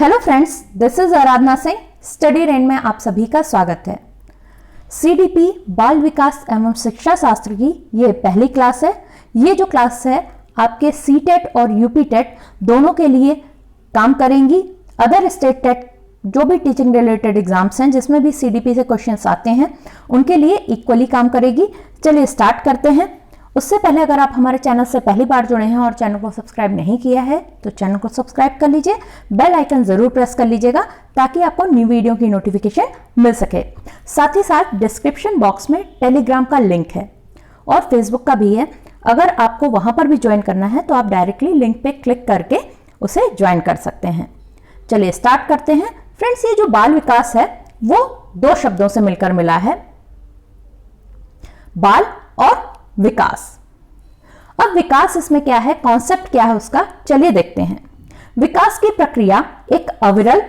Hello friends, this is Aradhana Singh. Study range में आप सभी का स्वागत है। सीडीपी बाल विकास एवं शिक्षा शास्त्र की ये पहली क्लास है। ये जो क्लास है आपके सीटेट और यूपीटेट दोनों के लिए काम करेंगी। अदर स्टेट टेट जो भी टीचिंग रिलेटेड एग्जाम्स हैं जिसमें भी सीडीपी से क्वेश्चंस आते हैं उनके लिए इक्वली काम करेगी। चलिए स्टार्ट करते हैं। उससे पहले अगर आप हमारे चैनल से पहली बार जुड़े हैं और चैनल को सब्सक्राइब नहीं किया है तो चैनल को सब्सक्राइब कर लीजिए, बेल आइकन जरूर प्रेस कर लीजिएगा ताकि आपको न्यू वीडियो की नोटिफिकेशन मिल सके। साथ ही साथ डिस्क्रिप्शन बॉक्स में टेलीग्राम का लिंक है और फेसबुक का भी है। अगर आपको वहां पर भी ज्वाइन करना है तो आप डायरेक्टली लिंक पे क्लिक करके उसे ज्वाइन कर सकते हैं। चलिए स्टार्ट करते हैं। फ्रेंड्स, ये जो बाल विकास है वो दो शब्दों से मिलकर मिला है, बाल और विकास। अब विकास इसमें क्या है, कॉन्सेप्ट क्या है उसका, चलिए देखते हैं। विकास की प्रक्रिया एक अविरल,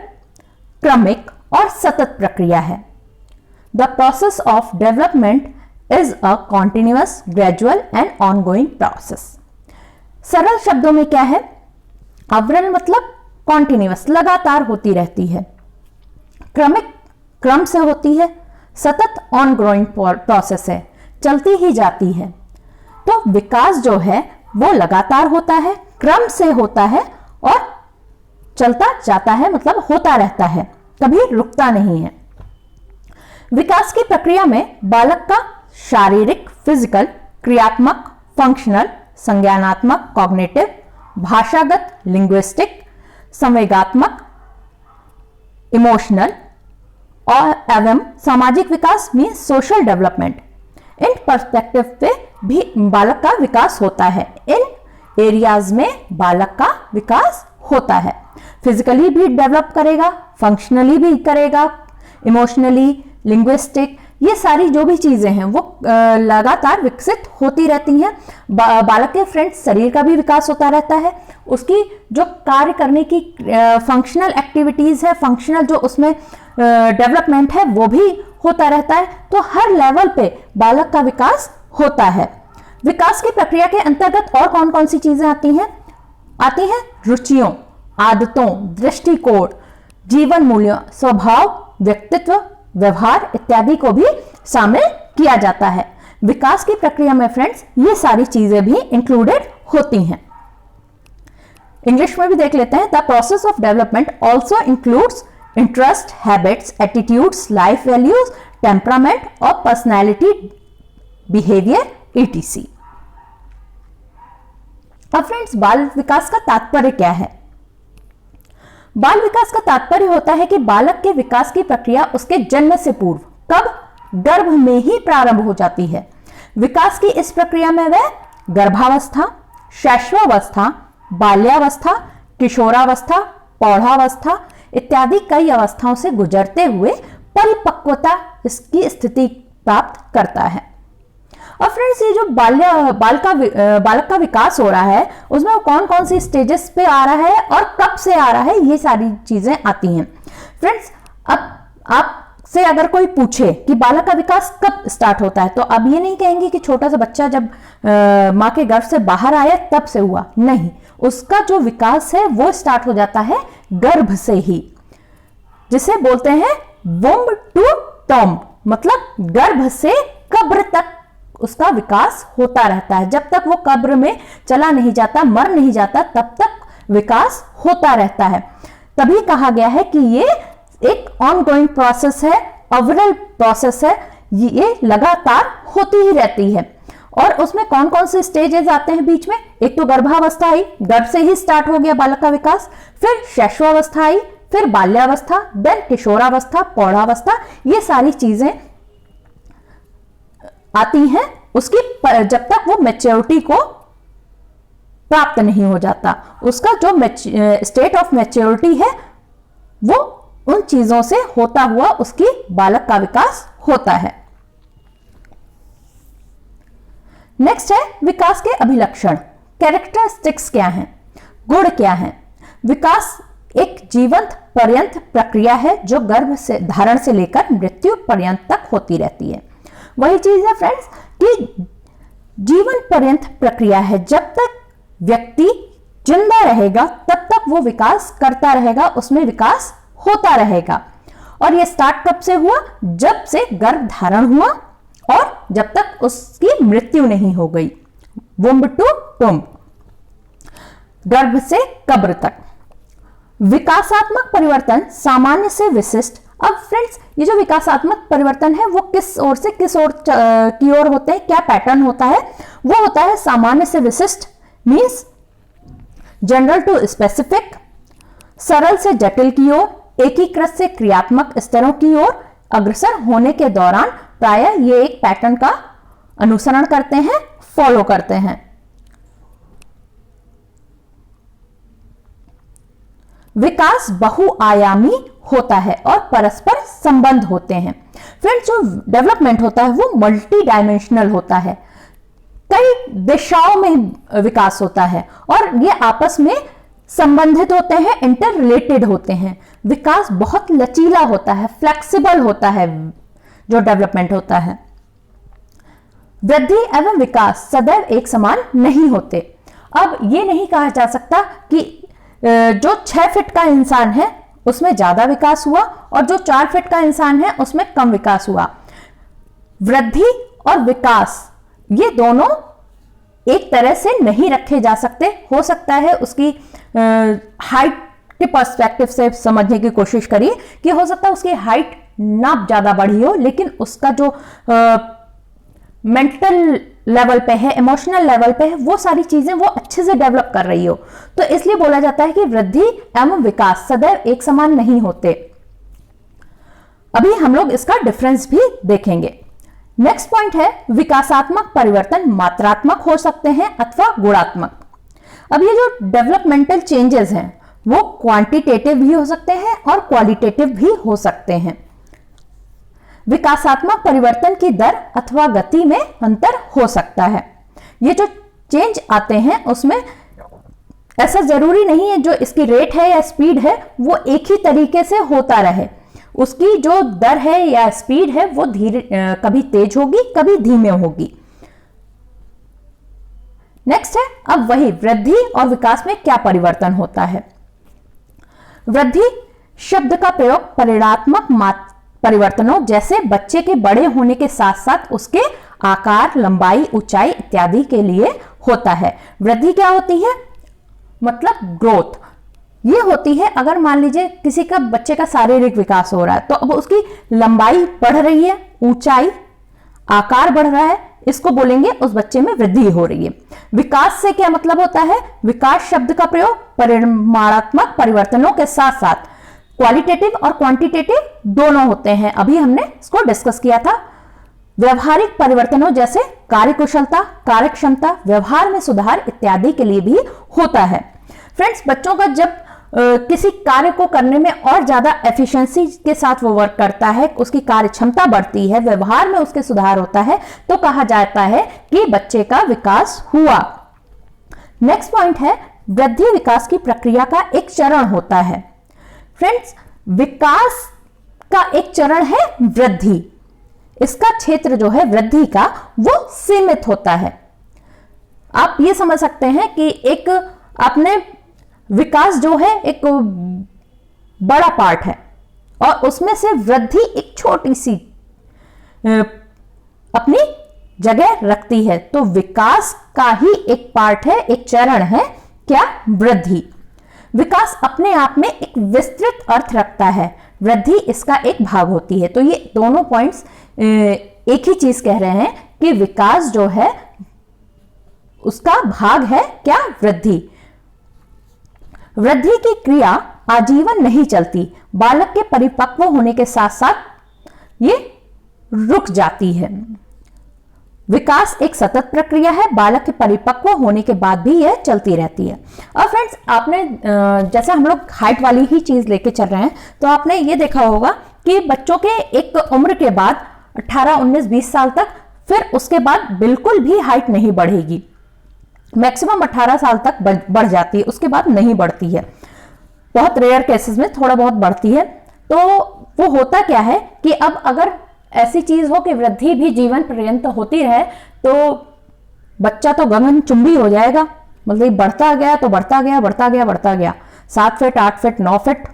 क्रमिक और सतत प्रक्रिया है। The process of development is a continuous, gradual and ongoing process. सरल शब्दों में क्या है, अविरल मतलब कॉन्टिन्यूअस, लगातार होती रहती है। क्रमिक क्रम से होती है। सतत ऑनगोइंग प्रोसेस है, चलती ही जाती है। तो विकास जो है वो लगातार होता है, क्रम से होता है और चलता जाता है, मतलब होता रहता है, कभी रुकता नहीं है। विकास की प्रक्रिया में बालक का शारीरिक, फिजिकल, क्रियात्मक, फंक्शनल, संज्ञानात्मक, कॉग्निटिव, भाषागत, लिंग्विस्टिक, संवेगात्मक, इमोशनल और एवं सामाजिक विकास मीन्स सोशल डेवलपमेंट, इन पर्सपेक्टिव पे भी बालक का विकास होता है। इन एरियाज में बालक का विकास होता है। फिजिकली भी डेवलप करेगा, फंक्शनली भी करेगा, इमोशनली, लिंग्विस्टिक, ये सारी जो भी चीजें हैं वो लगातार विकसित होती रहती हैं। बालक के फ्रेंड्स शरीर का भी विकास होता रहता है। उसकी जो कार्य करने की फंक्शनल एक्टिविटीज है, फंक्शनल जो उसमें डेवलपमेंट है वो भी होता रहता है। तो हर लेवल पे बालक का विकास होता है। विकास की प्रक्रिया के अंतर्गत और कौन कौन सी चीजें आती हैं रुचियों, आदतों, दृष्टिकोण, जीवन मूल्यों, स्वभाव, व्यक्तित्व, व्यवहार इत्यादि को भी शामिल किया जाता है। विकास की प्रक्रिया में फ्रेंड्स ये सारी चीजें भी इंक्लूडेड होती हैं। इंग्लिश में भी देख लेते हैं। The process of development also includes interest, habits, attitudes, life values, temperament और पर्सनैलिटी, बिहेवियर, etc। अब फ्रेंड्स, बाल विकास का तात्पर्य क्या है? बाल विकास का तात्पर्य होता है कि बालक के विकास की प्रक्रिया उसके जन्म से पूर्व, कब, गर्भ में ही प्रारंभ हो जाती है। विकास की इस प्रक्रिया में वह गर्भावस्था, शैशवावस्था, बाल्यावस्था, किशोरावस्था, प्रौढ़ावस्था इत्यादि कई अवस्थाओं से गुजरते हुए परिपक्वता इसकी स्थिति प्राप्त करता है। और फ्रेंड्स, ये जो बालक का विकास हो रहा है उसमें कौन कौन सी स्टेजेस पे आ रहा है और कब से आ रहा है, ये सारी चीजें आती हैं। फ्रेंड्स, अब आपसे अगर कोई पूछे कि बालक का विकास कब स्टार्ट होता है तो अब ये नहीं कहेंगे कि छोटा सा बच्चा जब माँ के गर्भ से बाहर आया तब से हुआ, नहीं। उसका जो विकास है वो स्टार्ट हो जाता है गर्भ से ही, जिसे बोलते हैं वुम्ब टू टॉम्ब, मतलब गर्भ से कब्र तक उसका विकास होता रहता है। जब तक वो कब्र में चला नहीं जाता, मर नहीं जाता, तब तक विकास होता रहता है। तभी कहा गया है कि ये एक ऑनगोइंग प्रोसेस है, अविरल प्रोसेस है, ये लगातार होती ही रहती है। और उसमें कौन कौन से स्टेजेस आते हैं बीच में? एक तो गर्भावस्था आई, गर्भ से ही स्टार्ट हो गया बालक का विकास। फिर शैशवावस्था आई, फिर बाल्यावस्था, देन किशोरावस्था, प्रौढ़ावस्था, ये सारी चीजें आती हैं उसकी जब तक वो मैच्योरिटी को प्राप्त नहीं हो जाता। उसका जो स्टेट ऑफ मैच्योरिटी है वो उन चीजों से होता हुआ उसकी बालक का विकास होता है। नेक्स्ट है विकास के अभिलक्षण, कैरेक्टरिस्टिक्स क्या हैं, गुण क्या हैं। विकास एक जीवंत पर्यंत प्रक्रिया है जो गर्भ से धारण से लेकर मृत्यु पर्यंत तक होती रहती है। वही चीज है फ्रेंड्स कि जीवन पर्यंत प्रक्रिया है। जब तक व्यक्ति जिंदा रहेगा तब तक वो विकास करता रहेगा, उसमें विकास होता रहेगा। और ये स्टार्ट कब से हुआ? जब से गर्भ धारण हुआ और जब तक उसकी मृत्यु नहीं हो गई। वुम्ब टू टुम्ब, गर्भ से कब्र तक। विकासात्मक परिवर्तन सामान्य से विशिष्ट। अब फ्रेंड्स, ये जो विकासात्मक परिवर्तन है वो किस ओर से किस ओर की ओर होते हैं, क्या पैटर्न होता है? वो होता है सामान्य से विशिष्ट, मीन्स जनरल टू स्पेसिफिक, सरल से जटिल की ओर, एकीकृत से क्रियात्मक स्तरों की ओर अग्रसर होने के दौरान प्रायः ये एक पैटर्न का अनुसरण करते हैं, फॉलो करते हैं। विकास बहुआयामी होता है और परस्पर संबंध होते हैं। फ्रेंड्स, जो डेवलपमेंट होता है वो मल्टी डायमेंशनल होता है, कई दिशाओं में विकास होता है और ये आपस में संबंधित होते हैं, इंटर रिलेटेड होते हैं। विकास बहुत लचीला होता है, फ्लेक्सिबल होता है जो डेवलपमेंट होता है। वृद्धि एवं विकास सदैव एक समान नहीं होते। अब ये नहीं कहा जा सकता कि जो 6 फीट का इंसान है उसमें ज्यादा विकास हुआ और जो 4 फीट का इंसान है उसमें कम विकास हुआ। वृद्धि और विकास ये दोनों एक तरह से नहीं रखे जा सकते। हो सकता है उसकी हाइट के पर्सपेक्टिव से समझने की कोशिश करिए कि हो सकता है उसकी हाइट ना ज्यादा बढ़ी हो, लेकिन उसका जो मेंटल लेवल पे है, इमोशनल लेवल पे है, वो सारी चीजें वो अच्छे से डेवलप कर रही हो। तो इसलिए बोला जाता है कि वृद्धि एवं विकास सदैव एक समान नहीं होते। अभी हम लोग इसका डिफरेंस भी देखेंगे। नेक्स्ट पॉइंट है विकासात्मक परिवर्तन मात्रात्मक हो सकते हैं अथवा गुणात्मक। अब ये जो डेवलपमेंटल चेंजेस हैं वो क्वांटिटेटिव भी हो सकते हैं और क्वालिटेटिव भी हो सकते हैं। विकासात्मक परिवर्तन की दर अथवा गति में अंतर हो सकता है। ये जो चेंज आते हैं उसमें ऐसा जरूरी नहीं है जो इसकी रेट है या स्पीड है वो एक ही तरीके से होता रहे। उसकी जो दर है या स्पीड है वो धीरे कभी तेज होगी, कभी धीमे होगी। नेक्स्ट है अब वही वृद्धि और विकास में क्या परिवर्तन होता है। वृद्धि शब्द का प्रयोग परिणात्मक परिवर्तनों जैसे बच्चे के बड़े होने के साथ साथ उसके आकार, लंबाई, ऊंचाई इत्यादि के लिए होता है। वृद्धि क्या होती है? मतलब ग्रोथ। ये होती है अगर मान लीजिए किसी का बच्चे का शारीरिक विकास हो रहा है तो अब उसकी लंबाई बढ़ रही है, ऊंचाई, आकार बढ़ रहा है, इसको बोलेंगे उस बच्चे में वृद्धि हो रही है। विकास से क्या मतलब होता है? विकास शब्द का प्रयोग परिमाणात्मक परिवर्तनों के साथ साथ क्वालिटेटिव और क्वांटिटेटिव दोनों होते हैं। अभी हमने इसको डिस्कस किया था। व्यवहारिक परिवर्तनों जैसे कार्यकुशलता, कार्यक्षमता, व्यवहार में सुधार इत्यादि के लिए भी होता है। फ्रेंड्स, बच्चों का जब किसी कार्य को करने में और ज्यादा एफिशिएंसी के साथ वो वर्क करता है, उसकी कार्य क्षमता बढ़ती है, व्यवहार में उसके सुधार होता है, तो कहा जाता है कि बच्चे का विकास हुआ। नेक्स्ट पॉइंट है वृद्धि विकास की प्रक्रिया का एक चरण होता है। फ्रेंड्स, विकास का एक चरण है वृद्धि। इसका क्षेत्र जो है वृद्धि का वो सीमित होता है। आप ये समझ सकते हैं कि एक आपने विकास जो है एक बड़ा पार्ट है और उसमें से वृद्धि एक छोटी सी अपनी जगह रखती है। तो विकास का ही एक पार्ट है, एक चरण है क्या? वृद्धि। विकास अपने आप में एक विस्तृत अर्थ रखता है, वृद्धि इसका एक भाग होती है। तो ये दोनों पॉइंट्स एक ही चीज कह रहे हैं कि विकास जो है उसका भाग है क्या? वृद्धि। वृद्धि की क्रिया आजीवन नहीं चलती, बालक के परिपक्व होने के साथ साथ ये रुक जाती है। विकास एक सतत प्रक्रिया है, बालक के परिपक्व होने के बाद भी यह चलती रहती है। अब फ्रेंड्स, आपने जैसे हम लोग हाइट वाली ही चीज लेके चल रहे हैं तो आपने ये देखा होगा कि बच्चों के एक उम्र के बाद 18, 19, 20 साल तक, फिर उसके बाद बिल्कुल भी हाइट नहीं बढ़ेगी। मैक्सिमम 18 साल तक बढ़ जाती है, उसके बाद नहीं बढ़ती है। बहुत रेयर केसेस में थोड़ा बहुत बढ़ती है। तो वो होता क्या है कि अब अगर ऐसी चीज हो कि वृद्धि भी जीवन पर्यंत होती रहे तो बच्चा तो गगनचुंबी हो जाएगा, मतलब बढ़ता गया तो बढ़ता गया बढ़ता गया बढ़ता गया, 7 feet 8 feet 9 feet,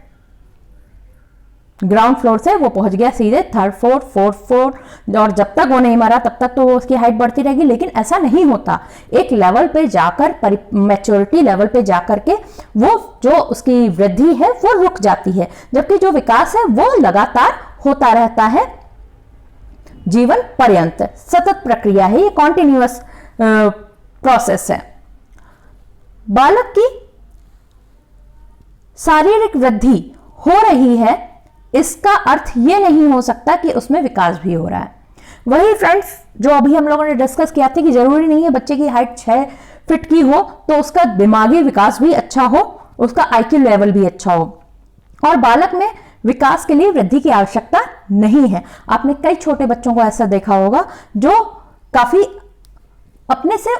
ground floor से वो पहुंच गया सीधे 3rd फ्लोर 4th फ्लोर, और जब तक वो नहीं मरा तब तक तो उसकी हाइट बढ़ती रहेगी। लेकिन ऐसा नहीं होता, एक लेवल पे जाकर, मैच्योरिटी लेवल पे जाकर के वो जो उसकी वृद्धि है वो रुक जाती है, जबकि जो विकास है वो लगातार होता रहता है जीवन पर्यंत। सतत प्रक्रिया है, ये कॉन्टिन्यूअस प्रोसेस है। बालक की शारीरिक वृद्धि हो रही है, इसका अर्थ ये नहीं हो सकता कि उसमें विकास भी हो रहा है। वही फ्रेंड्स जो अभी हम लोगों ने डिस्कस किया था कि जरूरी नहीं है बच्चे की हाइट 6 फीट की हो तो उसका दिमागी विकास भी अच्छा हो, उसका आईक्यू लेवल भी अच्छा हो, और बालक में विकास के लिए वृद्धि की आवश्यकता नहीं है। आपने कई छोटे बच्चों को ऐसा देखा होगा जो काफी अपने से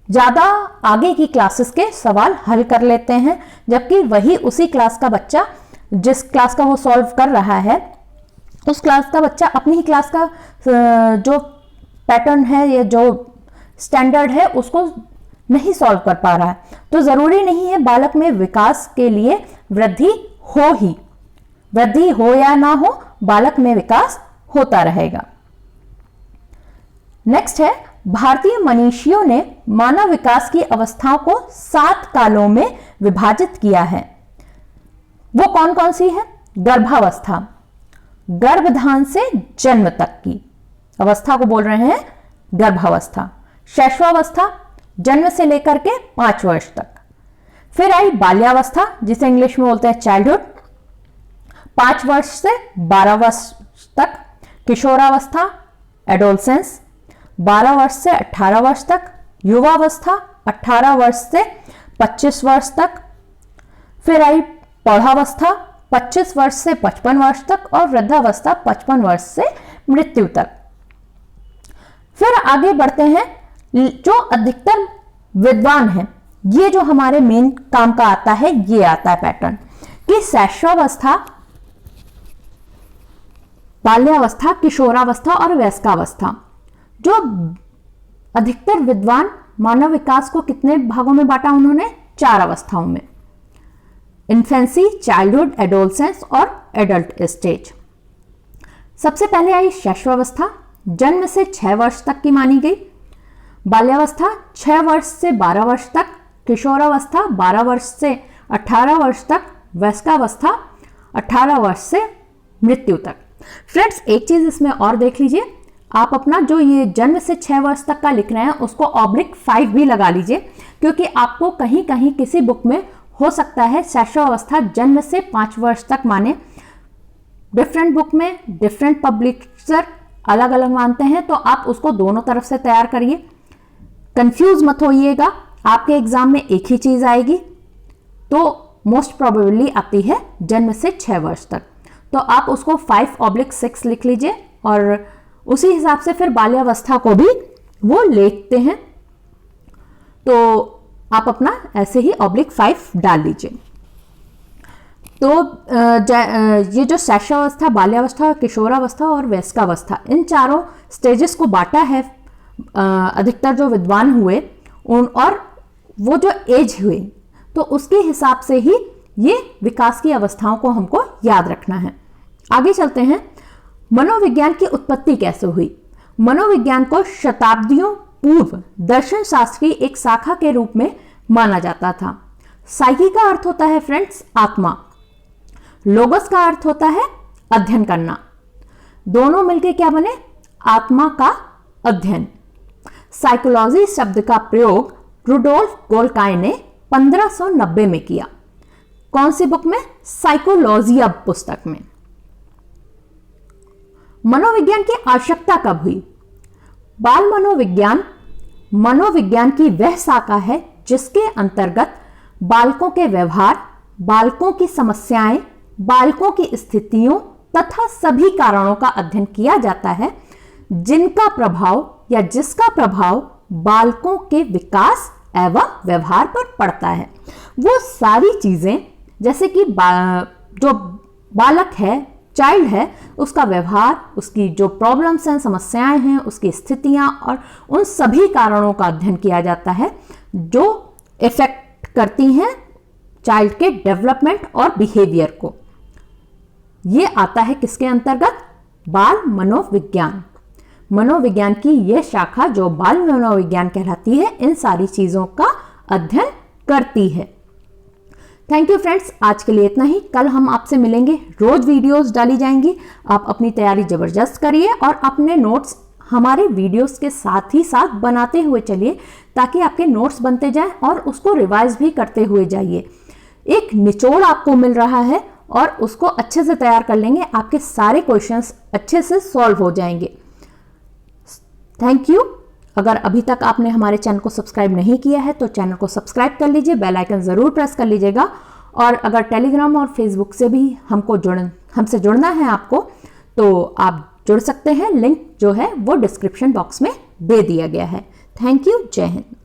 ज्यादा आगे की क्लासेस के सवाल हल कर लेते हैं, जबकि वही उसी क्लास का बच्चा, जिस क्लास का वो सॉल्व कर रहा है, उस क्लास का बच्चा अपनी ही क्लास का जो पैटर्न है या जो स्टैंडर्ड है उसको नहीं सॉल्व कर पा रहा है। तो जरूरी नहीं है बालक में विकास के लिए वृद्धि हो या ना हो, बालक में विकास होता रहेगा। नेक्स्ट है, भारतीय मनीषियों ने मानव विकास की अवस्थाओं को 7 कालों में विभाजित किया है। वो कौन कौन सी है? गर्भावस्था, गर्भधान से जन्म तक की अवस्था को बोल रहे हैं गर्भावस्था। शैशवावस्था, जन्म से लेकर के 5 वर्ष तक। फिर आई बाल्यावस्था, जिसे इंग्लिश में बोलते हैं चाइल्डहुड, 5 वर्ष से 12 वर्ष तक। किशोरावस्था, एडोलसेंस, 12 वर्ष से 18 वर्ष तक। युवावस्था, 18 वर्ष से 25 वर्ष तक। फिर आई प्रौढ़ावस्था, 25 वर्ष से 55 वर्ष तक, और वृद्धावस्था 55 वर्ष से मृत्यु तक। फिर आगे बढ़ते हैं, जो अधिकतर विद्वान हैं, ये जो हमारे मेन काम का आता है, ये आता है पैटर्न कि शैशवावस्था, बाल्यावस्था, किशोरावस्था और वयस्कावस्था। जो अधिकतर विद्वान मानव विकास को कितने भागों में बांटा उन्होंने? 4 अवस्थाओं में, इन्फेंसी, चाइल्डहुड, एडोलसेंस और एडल्ट स्टेज। सबसे पहले आई शैशवावस्था, जन्म से 6 वर्ष तक की मानी गई। बाल्यावस्था 6 वर्ष से 12 वर्ष तक। किशोरावस्था 12 वर्ष से 18 वर्ष तक। वयस्कावस्था 18 वर्ष से मृत्यु तक। फ्रेंड्स, एक चीज इसमें और देख लीजिए, आप अपना जो ये जन्म से 6 वर्ष तक का लिख रहे हैं उसको /5 भी लगा लीजिए, क्योंकि आपको कहीं कहीं किसी बुक में हो सकता है शैशवावस्था जन्म से 5 वर्ष तक माने, डिफरेंट बुक में डिफरेंट पब्लिशर अलग अलग मानते हैं, तो आप उसको दोनों तरफ से तैयार करिए, कंफ्यूज मत होइएगा। आपके एग्जाम में एक ही चीज आएगी, तो मोस्ट प्रोबेबली आती है जन्म से 6 वर्ष तक, तो आप उसको 5/6 लिख लीजिए, और उसी हिसाब से फिर बाल्यावस्था को भी वो लिखते हैं, तो आप अपना ऐसे ही /5 डाल लीजिए। तो ये जो शैशवावस्था, बाल्यावस्था, किशोरावस्था और वयस्कावस्था, इन चारों स्टेजेस को बांटा है अधिकतर जो विद्वान हुए और वो जो एज हुई, तो उसके हिसाब से ही ये विकास की अवस्थाओं को हमको याद रखना है। आगे चलते हैं, मनोविज्ञान की उत्पत्ति कैसे हुई? मनोविज्ञान को शताब्दियों पूर्व दर्शन शास्त्र की एक शाखा के रूप में माना जाता था। साइकी का अर्थ होता है फ्रेंड्स आत्मा, लोगस का अर्थ होता है अध्ययन करना, दोनों मिलकर क्या बने? आत्मा का अध्ययन। साइकोलॉजी शब्द का प्रयोग रुडोल्फ गोल्काय ने 1590 में किया। कौन सी बुक में? साइकोलॉजिया पुस्तक में। मनोविज्ञान की आवश्यकता कब हुई? बाल मनोविज्ञान की वह शाखा है जिसके अंतर्गत बालकों के व्यवहार, बालकों की समस्याएं, बालकों की स्थितियों तथा सभी कारणों का अध्ययन किया जाता है जिनका प्रभाव या जिसका प्रभाव बालकों के विकास एवं व्यवहार पर पड़ता है। वो सारी चीजें, जैसे कि जो बालक है, चाइल्ड है, उसका व्यवहार, उसकी जो प्रॉब्लम्स हैं, समस्याएं हैं, उसकी स्थितियां और उन सभी कारणों का अध्ययन किया जाता है जो इफेक्ट करती हैं चाइल्ड के डेवलपमेंट और बिहेवियर को। ये आता है किसके अंतर्गत? बाल मनोविज्ञान। मनोविज्ञान की यह शाखा जो बाल मनोविज्ञान कहलाती है, इन सारी चीजों का अध्ययन करती है। थैंक यू फ्रेंड्स, आज के लिए इतना ही। कल हम आपसे मिलेंगे, रोज वीडियोस डाली जाएंगी। आप अपनी तैयारी जबरदस्त करिए और अपने नोट्स हमारे वीडियोस के साथ ही साथ बनाते हुए चलिए, ताकि आपके नोट्स बनते जाएं और उसको रिवाइज भी करते हुए जाइए। एक निचोड़ आपको मिल रहा है और उसको अच्छे से तैयार कर लेंगे, आपके सारे क्वेश्चंस अच्छे से सॉल्व हो जाएंगे। Thank you. अगर अभी तक आपने हमारे चैनल को सब्सक्राइब नहीं किया है तो चैनल को सब्सक्राइब कर लीजिए, बेल आइकन जरूर प्रेस कर लीजिएगा। और अगर टेलीग्राम और फेसबुक से भी हमसे जुड़ना है आपको, तो आप जुड़ सकते हैं। लिंक जो है वो डिस्क्रिप्शन बॉक्स में दे दिया गया है। Thank you. जय हिंद।